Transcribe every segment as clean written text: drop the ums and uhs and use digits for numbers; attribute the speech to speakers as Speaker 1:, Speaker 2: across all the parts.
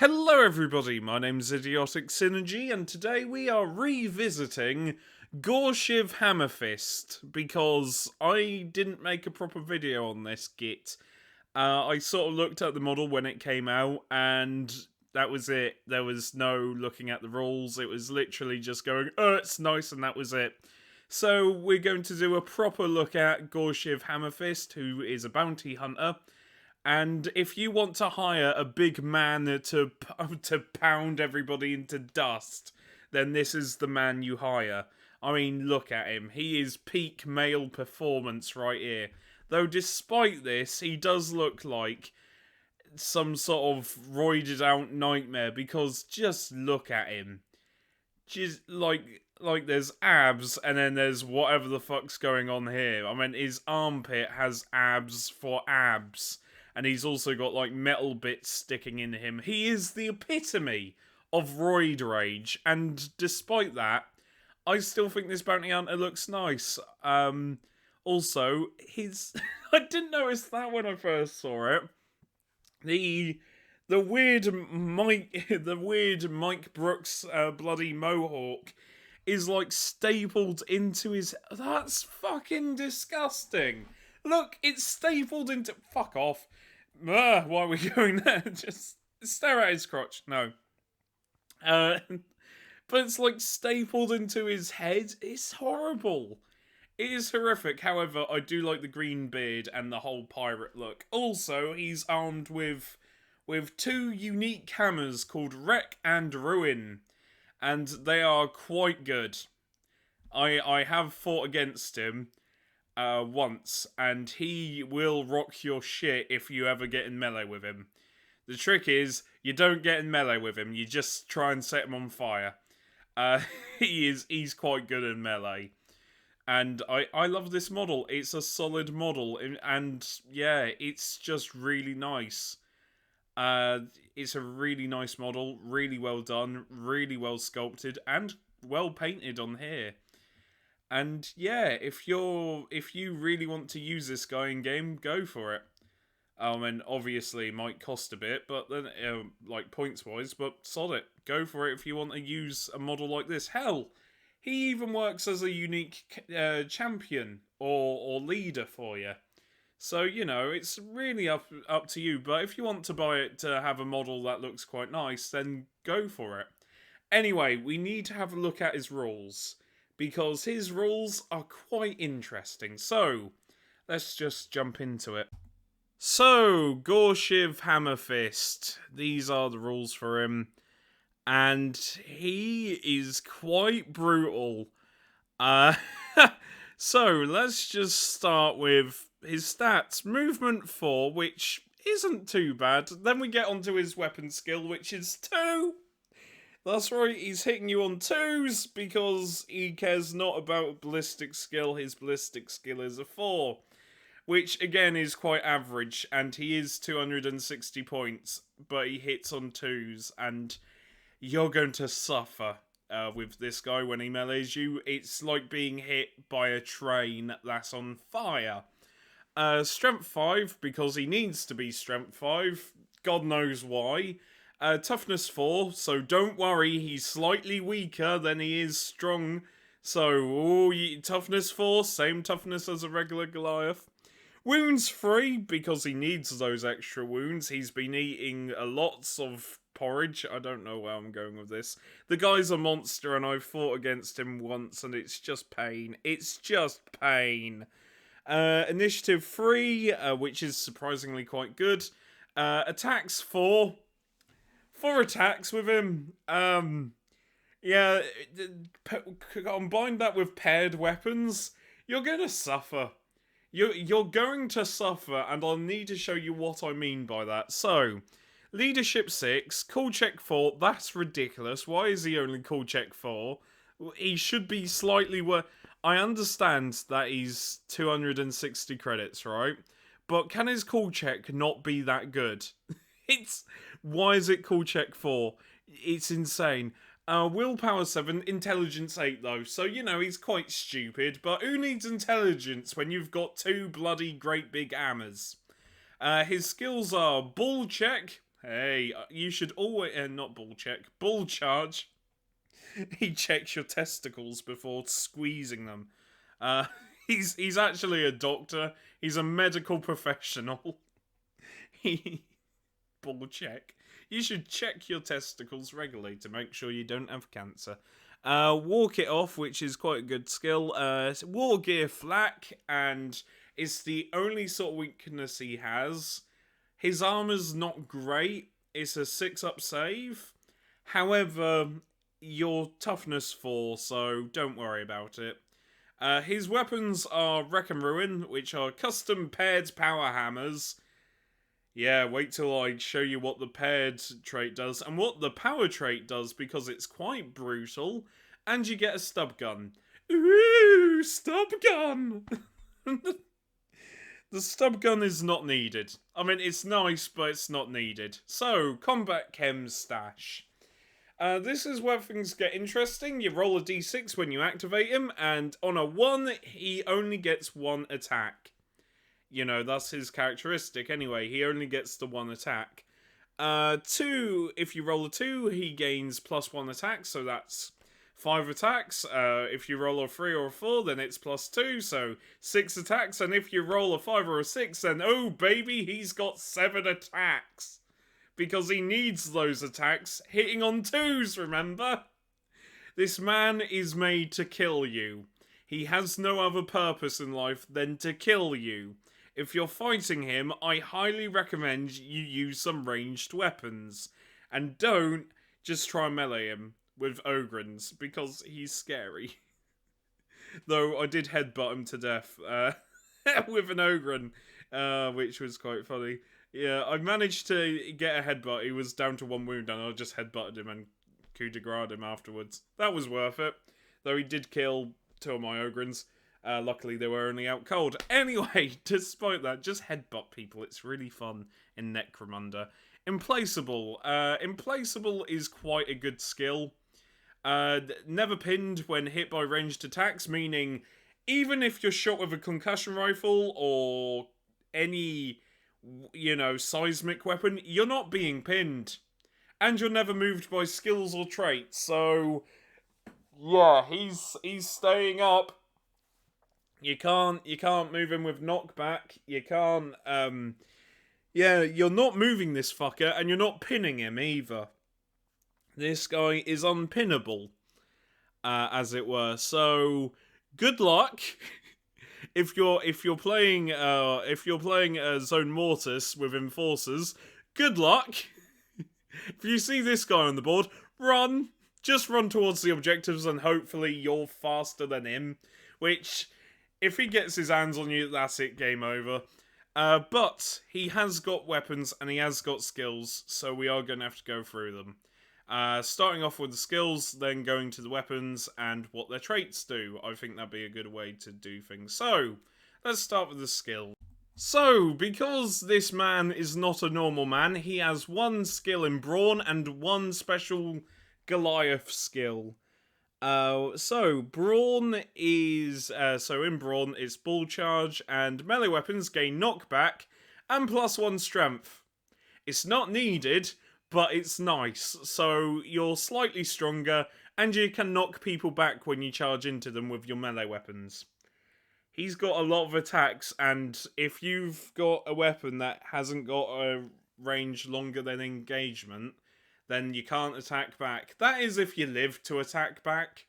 Speaker 1: Hello everybody, my name's Idiotic Synergy, and today we are revisiting Gorshiv Hammerfist, because I didn't make a proper video on this git. I sort of looked at the model when it came out, and that was it. There was no looking at the rules, it was literally just going, oh, it's nice, and that was it. So we're going to do a proper look at Gorshiv Hammerfist, who is a bounty hunter. And if you want to hire a big man to pound everybody into dust, then this is the man you hire. I mean, look at him. He is peak male performance right here. Though despite this, he does look like some sort of roided out nightmare, because just look at him. Just like there's abs, and then there's whatever the fuck's going on here. I mean, his armpit has abs for abs. And he's also got, like, metal bits sticking in him. He is the epitome of roid rage. And despite that, I still think this bounty hunter looks nice. Also, his... I didn't notice that when I first saw it. The weird Mike Brooks bloody mohawk is, like, stapled into his... That's fucking disgusting. Look, it's stapled into... Fuck off. Why are we going there? Just stare at his crotch. No. But it's like stapled into his head. It's horrible. It is horrific. However, I do like the green beard and the whole pirate look. Also, he's armed with two unique hammers called Wreck and Ruin. And they are quite good. I have fought against him once, and he will rock your shit if you ever get in melee with him. The trick is, you don't get in melee with him, you just try and set him on fire. He's quite good in melee. And I love this model. It's a solid model, and yeah, it's just really nice. It's a really nice model, really well done, really well sculpted, and well painted on here. And yeah, if you really want to use this guy in game, go for it. And obviously it might cost a bit, but then like points wise, but sod it. Go for it if you want to use a model like this. Hell, he even works as a unique champion or leader for you. So you know, it's really up to you. But if you want to buy it to have a model that looks quite nice, then go for it. Anyway, we need to have a look at his rules, because his rules are quite interesting. So, let's just jump into it. So, Gorshiv Hammerfist. These are the rules for him. And he is quite brutal. So, let's just start with his stats. Movement 4, which isn't too bad. Then we get onto his weapon skill, which is 2. That's right, he's hitting you on 2s because he cares not about ballistic skill. His ballistic skill is a 4, which again is quite average, and he is 260 points, but he hits on 2s, and you're going to suffer with this guy when he melees you. It's like being hit by a train that's on fire. Strength 5, because he needs to be Strength 5, God knows why. Toughness 4, so don't worry, he's slightly weaker than he is strong. So, toughness 4, same toughness as a regular Goliath. Wounds 3, because he needs those extra wounds. He's been eating lots of porridge. I don't know where I'm going with this. The guy's a monster, and I've fought against him once, and it's just pain. It's just pain. Initiative 3, which is surprisingly quite good. Attacks 4. 4 attacks with him. Yeah, combine that with paired weapons, you're gonna suffer. You're going to suffer, and I'll need to show you what I mean by that. So, Leadership 6, Cool Check 4, that's ridiculous. Why is he only Cool Check 4? He should be slightly worse. I understand that he's 260 credits, right? But can his Cool Check not be that good? Why is it Cool Check 4? It's insane. Willpower 7, Intelligence 8 though, so you know, he's quite stupid, but who needs intelligence when you've got 2 bloody great big hammers? His skills are Bull Check, Hey, you should always not bull check, bull charge. He checks your testicles before squeezing them. Uh, he's actually a doctor. He's a medical professional. He bull check. You should check your testicles regularly to make sure you don't have cancer. Walk it off, which is quite a good skill. War gear flak, and it's the only sort of weakness he has. His armor's not great. It's a 6-up save. However, your toughness 4, so don't worry about it. His weapons are Wreck and Ruin, which are custom paired power hammers. Yeah, wait till I show you what the paired trait does and what the power trait does, because it's quite brutal. And you get a stub gun. Ooh, stub gun! The stub gun is not needed. I mean, it's nice, but it's not needed. So, combat chem stash. This is where things get interesting. You roll a d6 when you activate him, and on a 1, he only gets 1 attack. You know, that's his characteristic anyway. He only gets the 1 attack. 2, if you roll a 2, he gains +1 attack, so that's 5 attacks. If you roll a 3 or a 4, then it's +2, so 6 attacks. And if you roll a 5 or a 6, then, oh baby, he's got 7 attacks. Because he needs those attacks, hitting on 2s, remember? This man is made to kill you. He has no other purpose in life than to kill you. If you're fighting him, I highly recommend you use some ranged weapons. And don't just try and melee him with Ogrins, because he's scary. Though I did headbutt him to death with an Ogrin, which was quite funny. Yeah, I managed to get a headbutt. He was down to 1 wound, and I just headbutted him and coup de grace him afterwards. That was worth it. Though he did kill 2 of my Ogrins. Luckily, they were only out cold. Anyway, despite that, just headbutt people. It's really fun in Necromunda. Implaceable. Implaceable is quite a good skill. Never pinned when hit by ranged attacks, meaning even if you're shot with a concussion rifle or any, you know, seismic weapon, you're not being pinned. And you're never moved by skills or traits, so yeah, he's staying up. You can't move him with knockback. You can't, yeah, you're not moving this fucker, and you're not pinning him either. This guy is unpinnable, as it were. So, good luck. if you're playing Zone Mortis with Enforcers, good luck. If you see this guy on the board, run. Just run towards the objectives, and hopefully you're faster than him. Which, if he gets his hands on you, that's it, game over. But he has got weapons and he has got skills, so we are going to have to go through them. Starting off with the skills, then going to the weapons and what their traits do. I think that'd be a good way to do things. So, let's start with the skill. So, because this man is not a normal man, he has 1 skill in Brawn and 1 special Goliath skill. So Brawn is, in Brawn, it's Bull Charge, and melee weapons gain knockback, and +1 strength. It's not needed, but it's nice, so you're slightly stronger, and you can knock people back when you charge into them with your melee weapons. He's got a lot of attacks, and if you've got a weapon that hasn't got a range longer than engagement, then you can't attack back. That is if you live to attack back.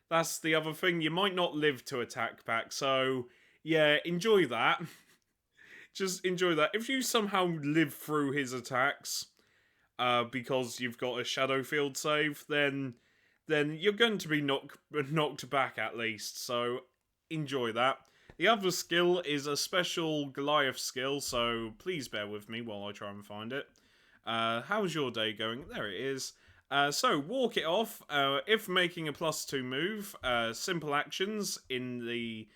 Speaker 1: That's the other thing. You might not live to attack back. So, yeah, enjoy that. Just enjoy that. If you somehow live through his attacks, because you've got a Shadow Field save, then you're going to be knocked back at least. So, enjoy that. The other skill is a special Goliath skill, so please bear with me while I try and find it. How's your day going? There it is. So, walk it off. If making a +2 move, simple actions in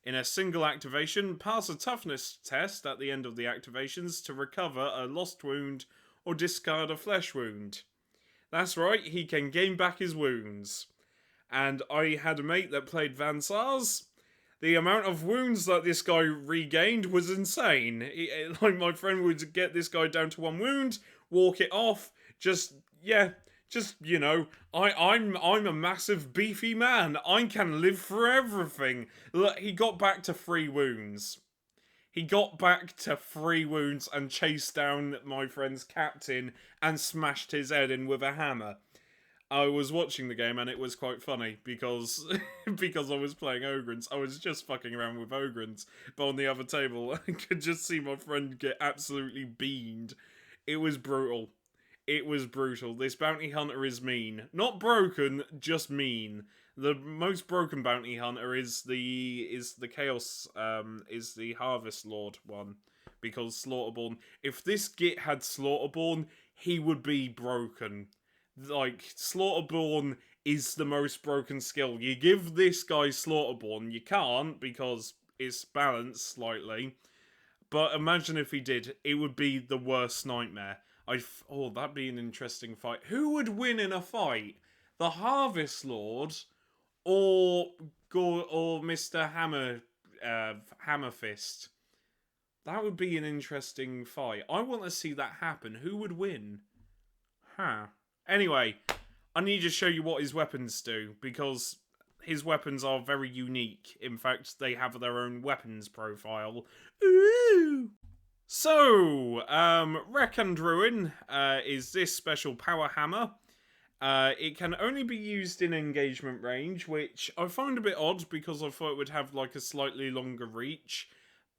Speaker 1: a single activation, pass a toughness test at the end of the activations to recover a lost wound or discard a flesh wound. That's right, he can gain back his wounds. And I had a mate that played Van Sars. The amount of wounds that this guy regained was insane. Like, my friend would get this guy down to 1 wound, walk it off. Just, yeah, just, you know, I'm a massive beefy man. I can live for everything. Look, he got back to 3 wounds. He got back to 3 wounds and chased down my friend's captain and smashed his head in with a hammer. I was watching the game and it was quite funny because because I was playing Ogrins. I was just fucking around with Ogrins, but on the other table I could just see my friend get absolutely beamed. It was brutal. It was brutal. This bounty hunter is mean. Not broken, just mean. The most broken bounty hunter is the Chaos is the Harvest Lord one. Because Slaughterborn, if this git had Slaughterborn, he would be broken. Like, Slaughterborn is the most broken skill. You give this guy Slaughterborn, you can't because it's balanced slightly. But imagine if he did, it would be the worst nightmare. Oh, that'd be an interesting fight. Who would win in a fight? The Harvest Lord or Mr. Hammerfist? That would be an interesting fight. I want to see that happen. Who would win? Huh. Anyway, I need to show you what his weapons do, because his weapons are very unique. In fact, they have their own weapons profile. Ooh! So, Wreck and Ruin is this special power hammer. It can only be used in engagement range, which I find a bit odd because I thought it would have like a slightly longer reach,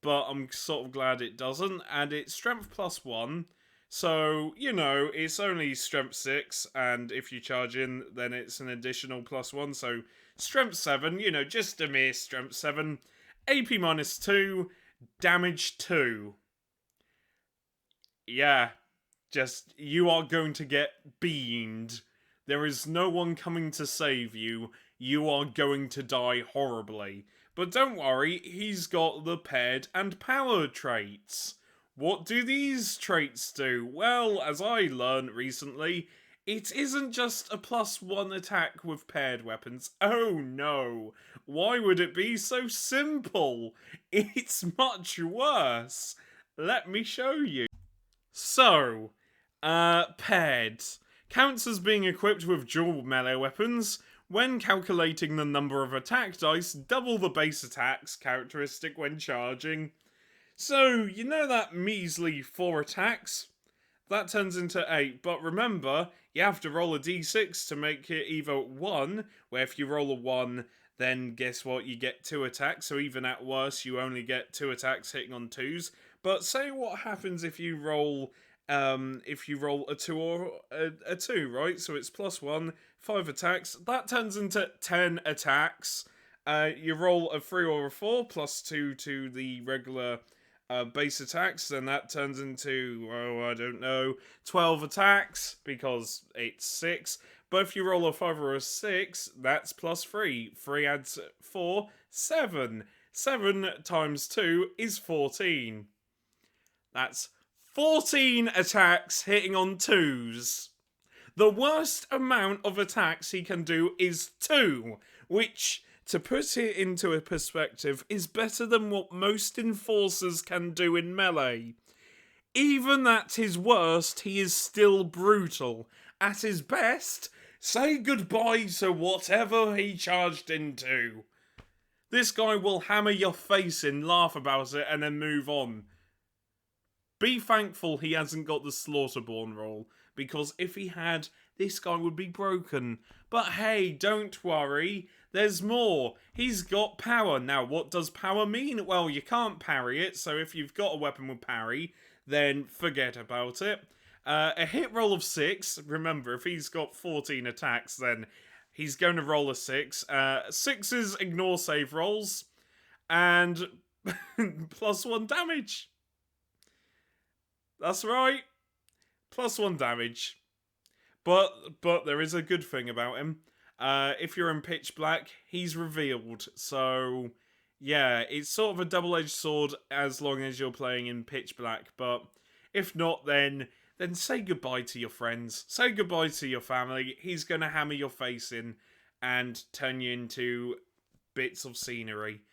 Speaker 1: but I'm sort of glad it doesn't. And it's strength +1. So, you know, it's only strength 6, and if you charge in, then it's an additional +1, so strength 7, you know, just a mere strength 7. AP -2, damage 2. Yeah, just, you are going to get beamed. There is no one coming to save you. You are going to die horribly. But don't worry, he's got the paired and power traits. What do these traits do? Well, as I learned recently, it isn't just a +1 attack with paired weapons. Oh no! Why would it be so simple? It's much worse. Let me show you. So, paired. Counts as being equipped with dual melee weapons. When calculating the number of attack dice, double the base attacks characteristic when charging. So, you know that measly 4 attacks? That turns into 8, but remember, you have to roll a d6 to make it either 1, where if you roll a 1, then guess what, you get 2 attacks, so even at worst, you only get 2 attacks hitting on 2s. But say what happens if you roll a 2 or a 2, right? So it's +1, 5 attacks, that turns into 10 attacks. You roll a 3 or a 4, +2 to the regular base attacks, then that turns into, oh, I don't know, 12 attacks, because it's 6. But if you roll a 5 or a 6, that's +3. 3 adds 4, 7. 7 times 2 is 14. That's 14 attacks hitting on 2s. The worst amount of attacks he can do is 2, which, to put it into a perspective, is better than what most enforcers can do in melee. Even at his worst, he is still brutal. At his best, say goodbye to whatever he charged into. This guy will hammer your face in, laugh about it, and then move on. Be thankful he hasn't got the Slaughterborn roll, because if he had, this guy would be broken. But hey, don't worry, there's more. He's got power. Now, what does power mean? Well, you can't parry it, so if you've got a weapon with parry, then forget about it. A hit roll of 6. Remember, if he's got 14 attacks, then he's going to roll a 6. 6s ignore save rolls, and +1 damage. That's right. +1 damage. But there is a good thing about him. If you're in pitch black, he's revealed. So, yeah, it's sort of a double-edged sword as long as you're playing in pitch black. But if not, then say goodbye to your friends. Say goodbye to your family. He's going to hammer your face in and turn you into bits of scenery.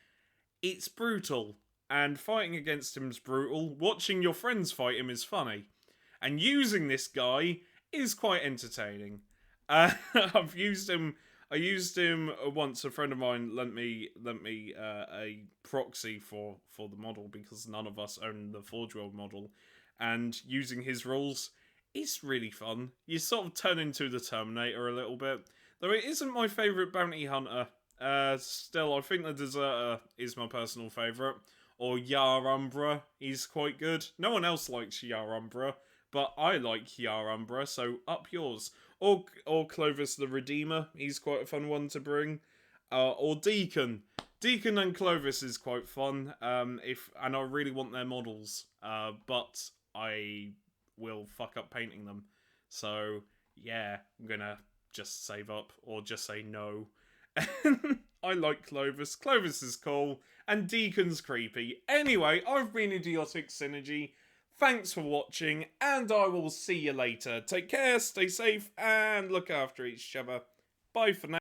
Speaker 1: It's brutal. And fighting against him is brutal. Watching your friends fight him is funny. And using this guy is quite entertaining. I've used him. I used him once. A friend of mine lent me a proxy for the model because none of us own the Forge World model, and using his rules is really fun. You sort of turn into the Terminator a little bit, though it isn't my favourite bounty hunter. Still, I think the Deserter is my personal favourite. Or Yar Umbra, he's quite good. No one else likes Yar Umbra, but I like Yar Umbra, so up yours. Or Clovis the Redeemer, he's quite a fun one to bring. Or Deacon. Deacon and Clovis is quite fun. And I really want their models, but I will fuck up painting them. So yeah, I'm gonna just save up or just say no. I like Clovis. Clovis is cool. And Deacon's creepy. Anyway, I've been Idiotic Synergy. Thanks for watching, and I will see you later. Take care, stay safe, and look after each other. Bye for now.